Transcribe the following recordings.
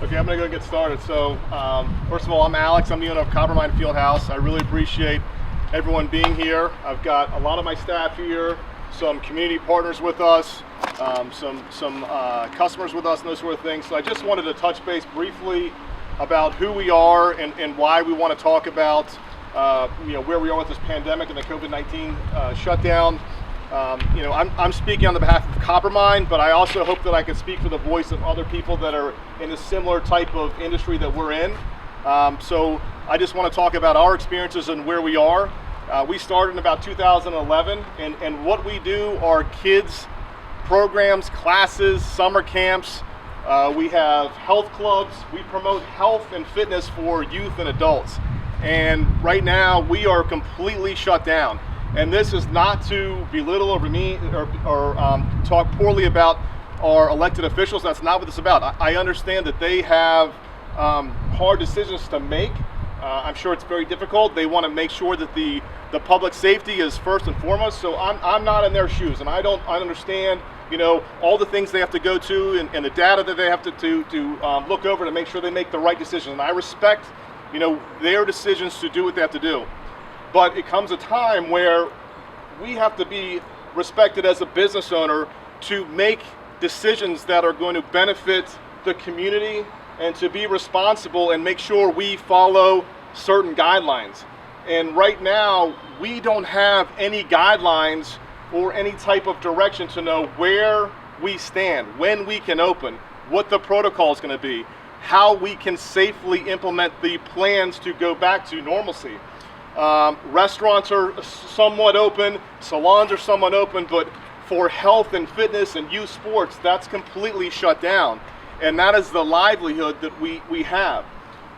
Okay, I'm gonna go get started. So, first of all, I'm Alex. I'm the owner of Coppermine Fieldhouse. I really appreciate everyone being here. I've got a lot of my staff here, some community partners with us, some customers with us, and those sort of things. So I just wanted to touch base briefly about who we are and why we want to talk about where we are with this pandemic and the COVID-19 shutdown. I'm speaking on the behalf of Coppermine, but I also hope that I can speak for the voice of other people that are in a similar type of industry that we're in. So I just want to talk about our experiences and where we are. We started in about 2011, and what we do are kids programs, classes, summer camps. We have health clubs. We promote health and fitness for youth and adults. And right now we are completely shut down. And this is not to belittle or talk poorly about our elected officials. That's not what this is about. I understand that they have hard decisions to make. I'm sure it's very difficult. They want to make sure that the public safety is first and foremost. So I'm not in their shoes, and I understand all the things they have to go to and the data that they have to look over to make sure they make the right decision. And I respect their decisions to do what they have to do. But it comes a time where we have to be respected as a business owner to make decisions that are going to benefit the community and to be responsible and make sure we follow certain guidelines. And right now, we don't have any guidelines or any type of direction to know where we stand, when we can open, what the protocol is going to be, how we can safely implement the plans to go back to normalcy. Restaurants are somewhat open, salons are somewhat open, but for health and fitness and youth sports, that's completely shut down. And that is the livelihood that we have.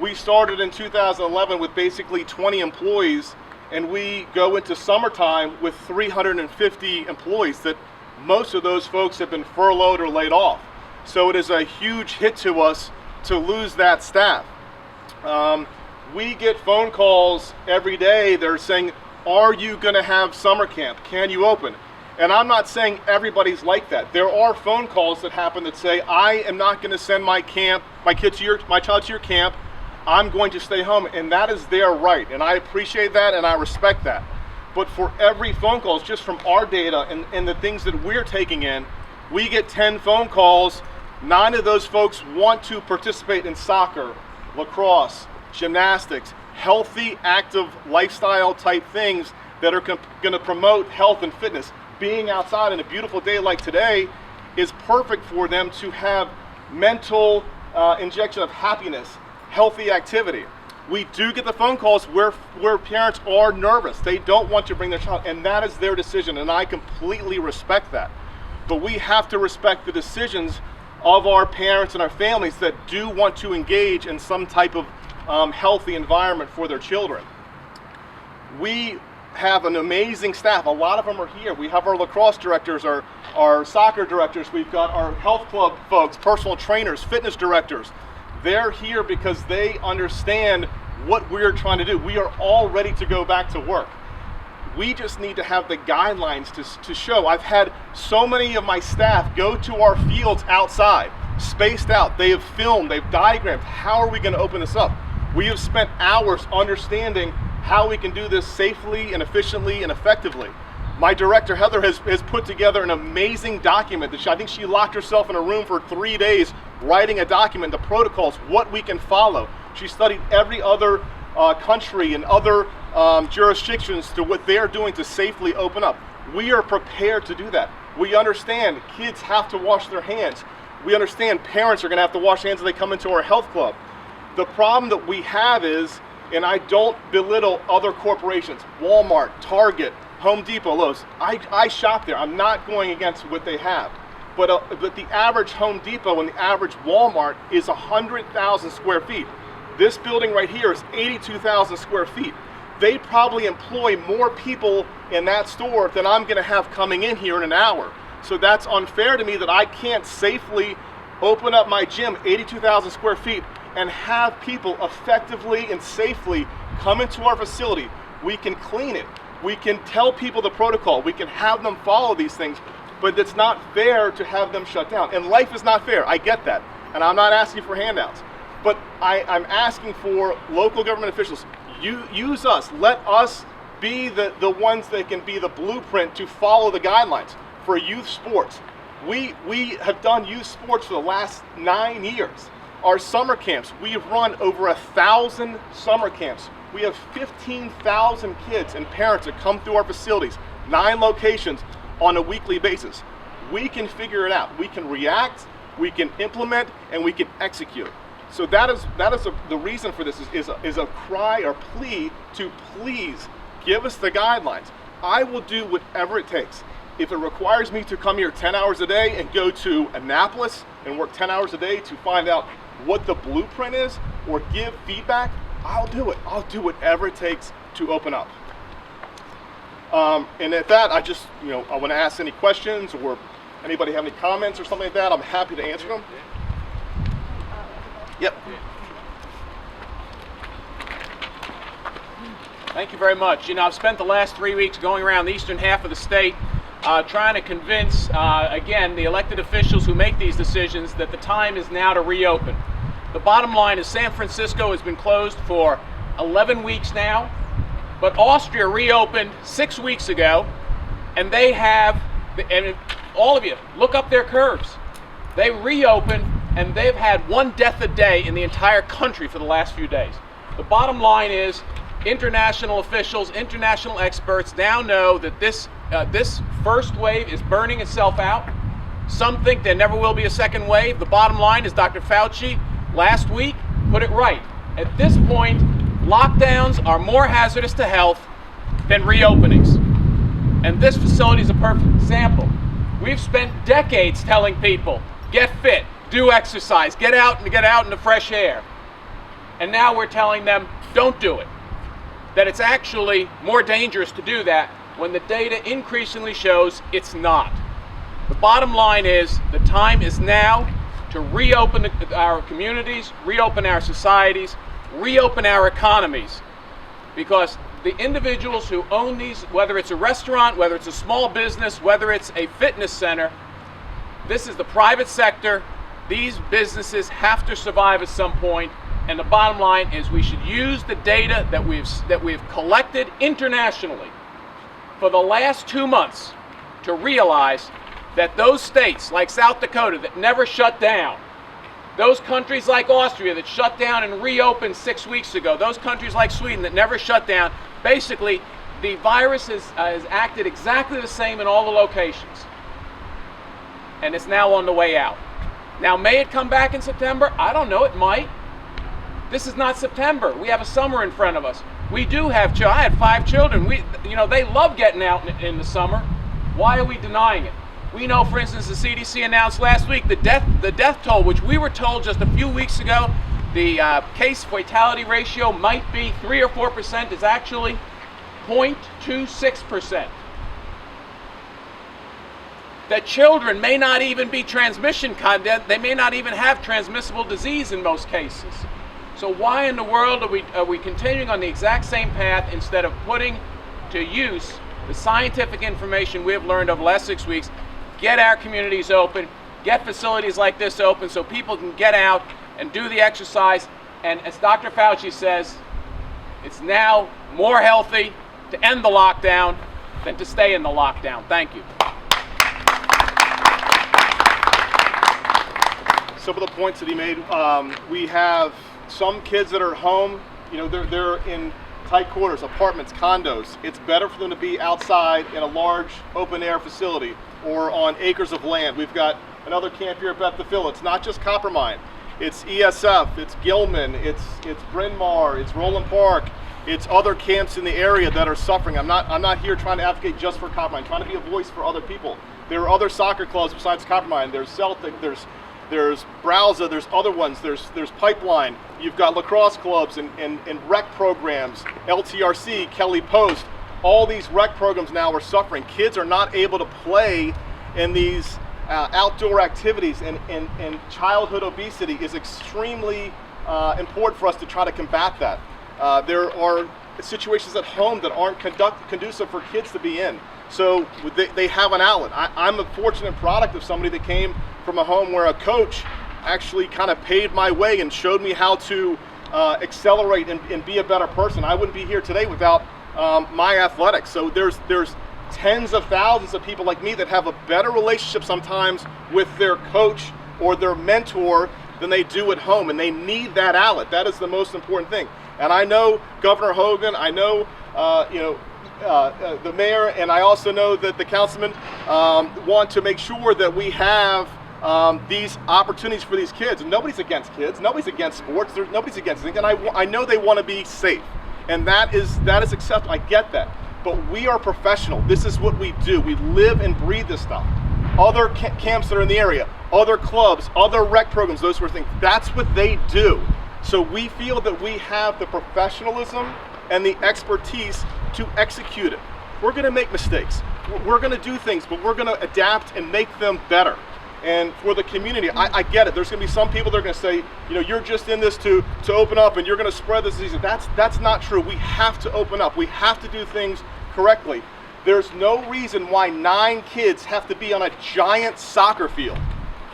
We started in 2011 with basically 20 employees, and we go into summertime with 350 employees that most of those folks have been furloughed or laid off. So it is a huge hit to us to lose that staff. We get phone calls every day. They're saying, are you going to have summer camp? Can you open? And I'm not saying everybody's like that. There are phone calls that happen that say, I am not going to send my child to your camp. I'm going to stay home. And that is their right. And I appreciate that and I respect that. But for every phone call, just from our data and the things that we're taking in, we get 10 phone calls. 9 of those folks want to participate in soccer, lacrosse, gymnastics, healthy, active lifestyle type things that are going to promote health and fitness. Being outside on a beautiful day like today is perfect for them to have mental injection of happiness, healthy activity. We do get the phone calls where parents are nervous. They don't want to bring their child, and that is their decision, and I completely respect that. But we have to respect the decisions of our parents and our families that do want to engage in some type of healthy environment for their children. We have an amazing staff. A lot of them are here. We have our lacrosse directors, our soccer directors. We've got our health club folks, personal trainers, fitness directors. They're here because they understand what we're trying to do. We are all ready to go back to work. We just need to have the guidelines to show. I've had so many of my staff go to our fields outside, spaced out. They have filmed, they've diagrammed, how are we going to open this up? We have spent hours understanding how we can do this safely and efficiently and effectively. My director, Heather, has put together an amazing document that I think she locked herself in a room for 3 days writing a document, the protocols, what we can follow. She studied every other country and other jurisdictions to what they're doing to safely open up. We are prepared to do that. We understand kids have to wash their hands. We understand parents are going to have to wash hands when they come into our health club. The problem that we have is, and I don't belittle other corporations, Walmart, Target, Home Depot, Lowe's. I shop there. I'm not going against what they have. But the average Home Depot and the average Walmart is 100,000 square feet. This building right here is 82,000 square feet. They probably employ more people in that store than I'm going to have coming in here in an hour. So that's unfair to me that I can't safely open up my gym, 82,000 square feet, and have people effectively and safely come into our facility. We can clean it. We can tell people the protocol. We can have them follow these things, but it's not fair to have them shut down. And life is not fair. I get that. and I'm not asking for handouts, but I'm asking for local government officials, use us, let us be the ones that can be the blueprint to follow the guidelines for youth sports. We have done youth sports for the last 9 years. Our summer camps, we have run over 1,000 summer camps. We have 15,000 kids and parents that come through our facilities, 9 locations on a weekly basis. We can figure it out. We can react, we can implement, and we can execute. So that is the reason for this is a cry or plea to please give us the guidelines. I will do whatever it takes. If it requires me to come here 10 hours a day and go to Annapolis and work 10 hours a day to find out what the blueprint is or give feedback, I'll do it. I'll do whatever it takes to open up. And at that, I want to ask any questions, or anybody have any comments or something like that, I'm happy to answer them. Yep. Thank you very much. I've spent the last 3 weeks going around the eastern half of the state trying to convince, again, the elected officials who make these decisions that the time is now to reopen. The bottom line is San Francisco has been closed for 11 weeks now, but Austria reopened 6 weeks ago, and they have, and all of you, look up their curves. They reopened, and they've had 1 death a day in the entire country for the last few days. The bottom line is international officials, international experts now know that this first wave is burning itself out. Some think there never will be a second wave. The bottom line is Dr. Fauci last week put it right. At this point, lockdowns are more hazardous to health than reopenings. And this facility is a perfect example. We've spent decades telling people, get fit, do exercise, get out in the fresh air. And now we're telling them, don't do it. That it's actually more dangerous to do that when the data increasingly shows it's not. The bottom line is the time is now to reopen our communities, reopen our societies, reopen our economies. Because the individuals who own these, whether it's a restaurant, whether it's a small business, whether it's a fitness center, this is the private sector. These businesses have to survive at some point. And the bottom line is we should use the data that we've collected internationally for the last 2 months to realize that those states like South Dakota that never shut down, those countries like Austria that shut down and reopened 6 weeks ago, those countries like Sweden that never shut down, basically the virus has acted exactly the same in all the locations. And it's now on the way out. Now, may it come back in September? I don't know, it might. This is not September. We have a summer in front of us. We do have children. I had 5 children. They love getting out in the summer. Why are we denying it? We know, for instance, the CDC announced last week the death toll, which we were told just a few weeks ago, the case fatality ratio might be 3 or 4%, is actually 0.26%. That children may not even be transmission content. They may not even have transmissible disease in most cases. So why in the world are we continuing on the exact same path instead of putting to use the scientific information we have learned over the last 6 weeks, get our communities open, get facilities like this open so people can get out and do the exercise. And as Dr. Fauci says, it's now more healthy to end the lockdown than to stay in the lockdown. Thank you. Some of the points that he made, we have some kids that are home, they're in tight quarters, apartments, condos. It's better for them to be outside in a large open air facility or on acres of land. We've got another camp here at Beth the Phil. It's not just Coppermine. It's ESF, it's Gilman, it's Bryn Mawr, it's Roland Park, it's other camps in the area that are suffering. I'm not here trying to advocate just for Coppermine, I'm trying to be a voice for other people. There are other soccer clubs besides Coppermine. There's Celtic, there's Browza, there's other ones, there's Pipeline, you've got lacrosse clubs and rec programs, LTRC, Kelly Post. All these rec programs now are suffering. Kids are not able to play in these outdoor activities, and childhood obesity is extremely important for us to try to combat that. There are situations at home that aren't conducive for kids to be in. So they have an outlet. I'm a fortunate product of somebody that came from a home where a coach actually kind of paved my way and showed me how to accelerate and be a better person. I wouldn't be here today without my athletics. So there's tens of thousands of people like me that have a better relationship sometimes with their coach or their mentor than they do at home, and they need that outlet. That is the most important thing. And I know Governor Hogan, I know the mayor, and I also know that the councilmen want to make sure that we have these opportunities for these kids. And nobody's against kids, nobody's against sports, nobody's against things, and I know they want to be safe, and that is acceptable. I get that, but we are professional. This is what we do. We live and breathe this stuff. Other camps that are in the area, other clubs, other rec programs, those sort of things, that's what they do. So we feel that we have the professionalism and the expertise to execute it. We're going to make mistakes. We're going to do things, but we're going to adapt and make them better. And for the community, I get it. There's going to be some people that are going to say, you're just in this to open up and you're going to spread this disease. That's not true. We have to open up. We have to do things correctly. There's no reason why 9 kids have to be on a giant soccer field.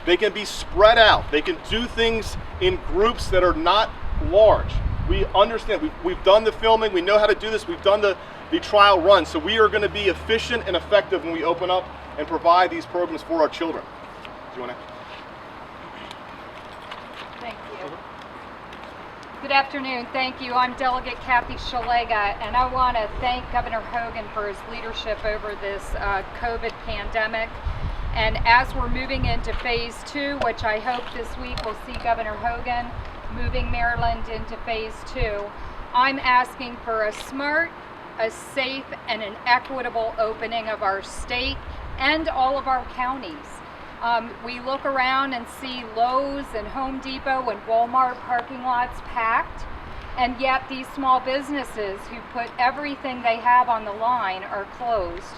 They can be spread out. They can do things in groups that are not large. We understand. We've done the filming. We know how to do this. We've done the trial run. So we are going to be efficient and effective when we open up and provide these programs for our children. Do you want to? Thank you. Good afternoon. Thank you. I'm Delegate Szeliga, and I want to thank Governor Hogan for his leadership over this COVID pandemic. And as we're moving into phase 2, which I hope this week we'll see Governor Hogan moving Maryland into phase 2, I'm asking for a smart, a safe, and an equitable opening of our state and all of our counties. We look around and see Lowe's and Home Depot and Walmart parking lots packed, and yet these small businesses who put everything they have on the line are closed.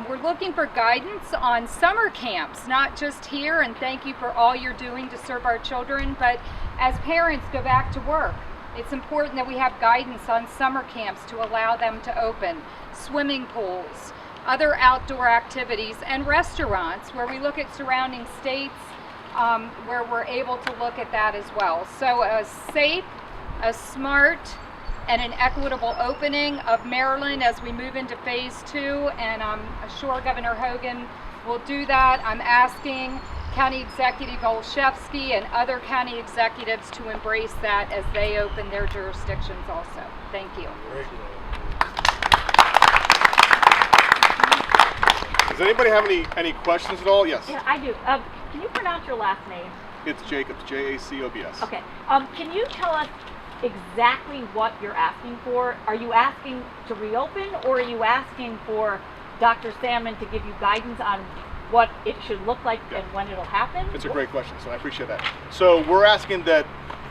We're looking for guidance on summer camps, not just here, and thank you for all you're doing to serve our children, but as parents go back to work, it's important that we have guidance on summer camps to allow them to open, swimming pools, other outdoor activities, and restaurants where we look at surrounding states where we're able to look at that as well. So a safe, a smart, and an equitable opening of Maryland as we move into phase 2, and I'm sure Governor Hogan will do that. I'm asking County Executive Olszewski and other county executives to embrace that as they open their jurisdictions also. Thank you. Does anybody have any questions at all? Yes. Yeah, I do. Can you pronounce your last name? It's Jacobs, Jacobs. Okay. Can you tell us exactly what you're asking for? Are you asking to reopen, or are you asking for Dr. Salmon to give you guidance on what it should look like and when it'll happen? It's a great question, so I appreciate that. So we're asking that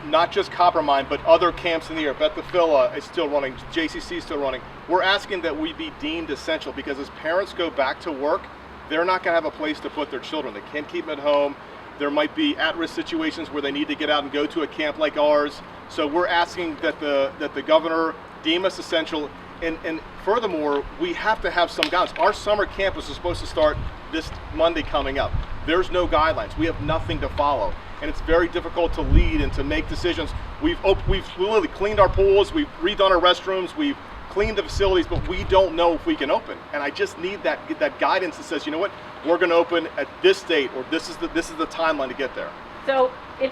not just Coppermine, but other camps in the area. Bethel is still running, JCC is still running. We're asking that we be deemed essential, because as parents go back to work, they're not going to have a place to put their children. They can't keep them at home. There might be at-risk situations where they need to get out and go to a camp like ours. So we're asking that the governor deem us essential, and furthermore, we have to have some guidance. Our summer campus is supposed to start this Monday coming up. There's no guidelines. We have nothing to follow, and it's very difficult to lead and to make decisions. We've literally cleaned our pools, we've redone our restrooms, we've cleaned the facilities, but we don't know if we can open. And I just need that guidance that says, you know what, we're going to open at this date, or this is the timeline to get there. So if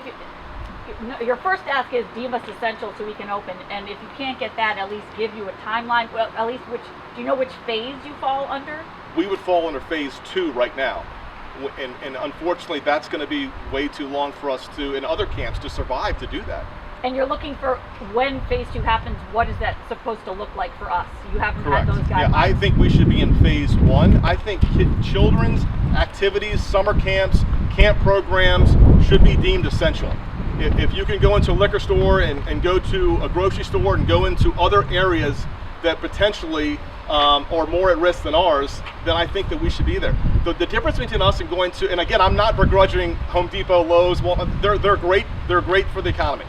your first ask is deem us essential so we can open, and if you can't get that, at least give you a timeline. Well, at least do you know which phase you fall under? We would fall under phase 2 right now, and unfortunately that's going to be way too long for us in other camps to survive to do that. And you're looking for when phase 2 happens, what is that supposed to look like for us? You haven't Correct. had those guidelines. Yeah, I think we should be in phase 1. I think children's activities, summer camps, camp programs should be deemed essential. If you can go into a liquor store and go to a grocery store and go into other areas that potentially are more at risk than ours, then I think that we should be there. The difference between us and going to, and again, I'm not begrudging Home Depot, Lowe's, Walmart, they're great. They're great for the economy.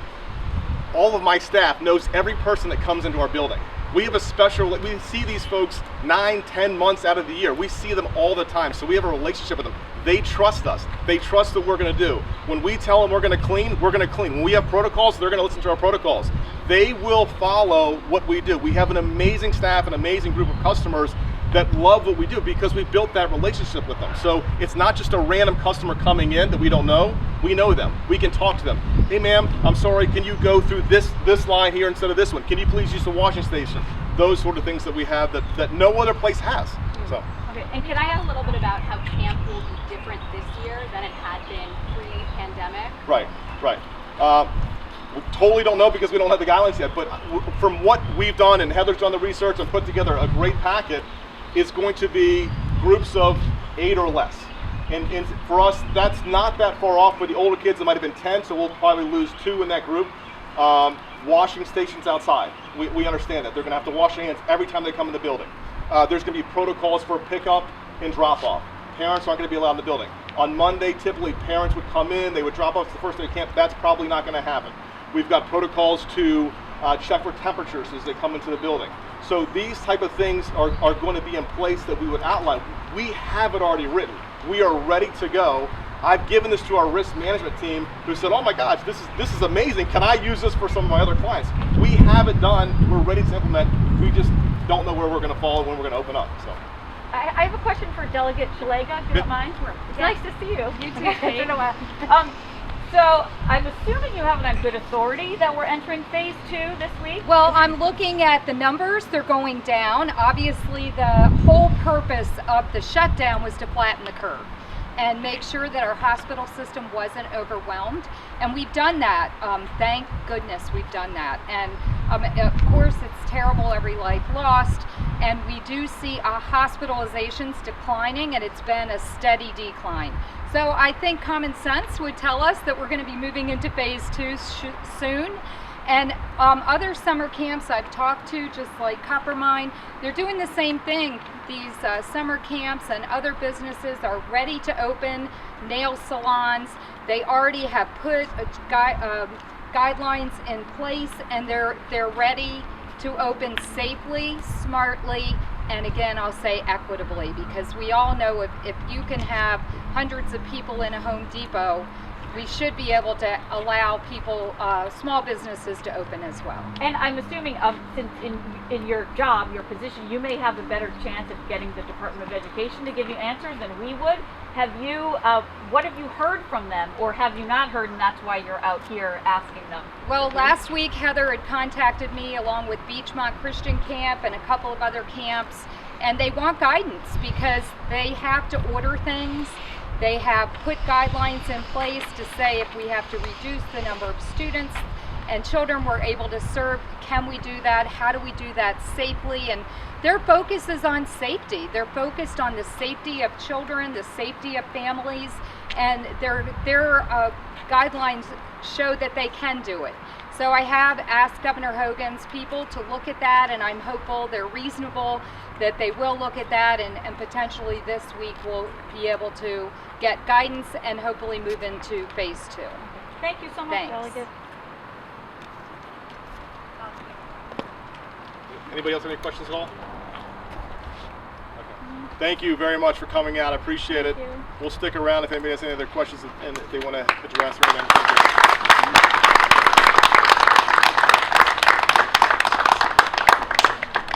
All of my staff knows every person that comes into our building. We have we see these folks 9-10 months out of the year. We see them all the time, so we have a relationship with them. They trust us. They trust what we're going to do. When we tell them we're going to clean, we're going to clean. When we have protocols, they're going to listen to our protocols. They will follow what we do. We have an amazing staff, an amazing group of customers that love what we do because we built that relationship with them. So it's not just a random customer coming in that we don't know. We know them. We can talk to them. Hey ma'am, I'm sorry, can you go through this line here instead of this one? Can you please use the washing station? Those sort of things that we have that no other place has. So. Okay, and can I ask a little bit about how camp will be different this year than it had been pre-pandemic? Right. We totally don't know because we don't have the guidelines yet, but from what we've done, and Heather's done the research and put together a great packet, it's going to be groups of 8 or less. And for us, that's not that far off. For the older kids, it might have been 10, so we'll probably lose 2 in that group. Washing stations outside. We understand that. They're going to have to wash their hands every time they come in the building. There's going to be protocols for pickup and drop off. Parents aren't going to be allowed in the building. On Monday, typically parents would come in, they would drop off the first day of camp. That's probably not going to happen. We've got protocols to check for temperatures as they come into the building. So these type of things are going to be in place that we would outline. We have it already written. We are ready to go. I've given this to our risk management team who said, oh my gosh, this is amazing. Can I use this for some of my other clients? We have it done. We're ready to implement. We just don't know where we're going to fall and when we're going to open up. So. I have a question for Delegate Szeliga, if you don't mind. It's nice to see you. You too, Okay, it's Kate. been a while. So I'm assuming you have it on good authority that we're entering phase 2 this week? Well, I'm looking at the numbers. They're going down. Obviously, the whole purpose of the shutdown was to flatten the curve and make sure that our hospital system wasn't overwhelmed. And we've done that. Thank goodness we've done that. And of course, it's terrible, every life lost. And we do see hospitalizations declining, and it's been a steady decline. So I think common sense would tell us that we're going to be moving into phase 2 soon. And other summer camps I've talked to, just like Coppermine, they're doing the same thing. These summer camps and other businesses are ready to open, nail salons. They already have put guidelines in place, and they're ready to open safely, smartly, and again, I'll say equitably, because we all know if you can have hundreds of people in a Home Depot, we should be able to allow people, small businesses, to open as well. And I'm assuming, since in your job, your position, you may have a better chance of getting the Department of Education to give you answers than we would. Have you, what have you heard from them, or have you not heard, and that's why you're out here asking them? Well, last week Heather had contacted me along with Beachmont Christian Camp and a couple of other camps, and they want guidance because they have to order things. They have put guidelines in place to say if we have to reduce the number of students and children we're able to serve, can we do that? How do we do that safely? And their focus is on safety. They're focused on the safety of children, the safety of families, and their guidelines show that they can do it. So I have asked Governor Hogan's people to look at that, and I'm hopeful they're reasonable, that they will look at that, and potentially this week we'll be able to get guidance and hopefully move into phase 2. Thank you so much, Thanks. Delegate. Anybody else have any questions at all? Okay. Thank you very much for coming out. I appreciate it. Thank you. We'll stick around if anybody has any other questions and if they want to address or anything.